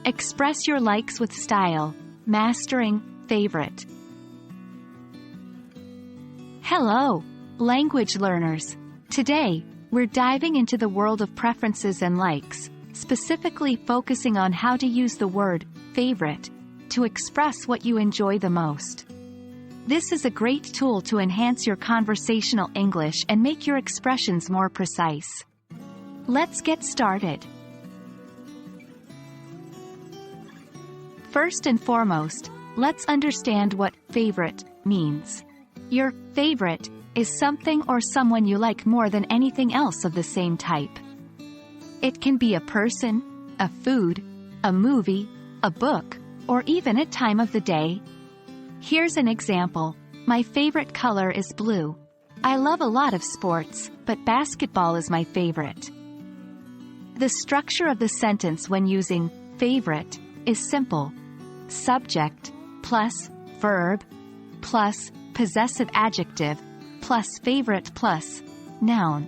Express your likes with style. Mastering favorite. Hello, language learners. Today, we're diving into the world of preferences and likes, specifically focusing on how to use the word favorite to express what you enjoy the most. This is a great tool to enhance your conversational English and make your expressions more precise. Let's get started. First and foremost, let's understand what favorite means. Your favorite is something or someone you like more than anything else of the same type. It can be a person, a food, a movie, a book, or even a time of the day. Here's an example. My favorite color is blue. I love a lot of sports, but basketball is my favorite. The structure of the sentence when using favorite is simple. Subject plus verb plus possessive adjective plus favorite plus noun.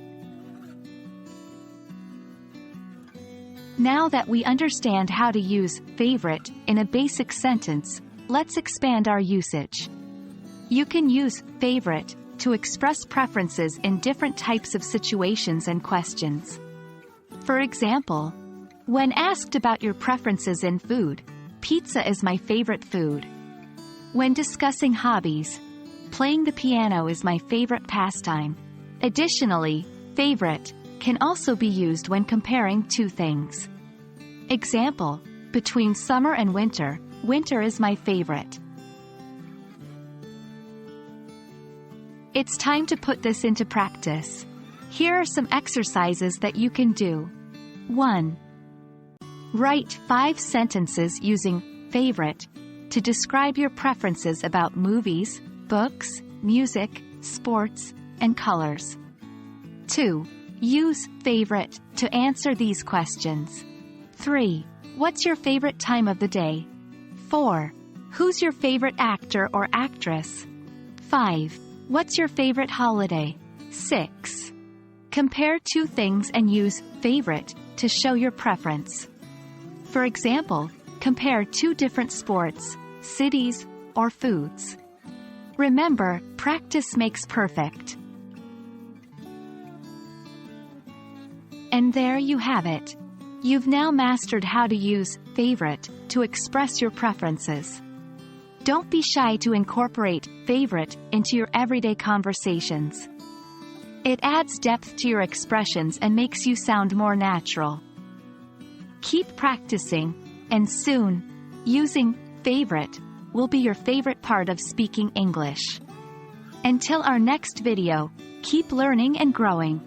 Now that we understand how to use favorite in a basic sentence, let's expand our usage. You can use favorite to express preferences in different types of situations and questions. For example, when asked about your preferences in food, pizza is my favorite food. When discussing hobbies, playing the piano is my favorite pastime. Additionally, favorite can also be used when comparing two things. Example, between summer and winter, winter is my favorite. It's time to put this into practice. Here are some exercises that you can do. 1. Write 5 sentences using favorite to describe your preferences about movies, books, music, sports, and colors. 2. Use favorite to answer these questions. 3. What's your favorite time of the day? 4. Who's your favorite actor or actress? 5. What's your favorite holiday? 6. Compare two things and use favorite to show your preference. For example, compare 2 different sports, cities, or foods. Remember, practice makes perfect. And there you have it. You've now mastered how to use favorite to express your preferences. Don't be shy to incorporate favorite into your everyday conversations. It adds depth to your expressions and makes you sound more natural. Keep practicing, and soon, using favorite will be your favorite part of speaking English. Until our next video, keep learning and growing.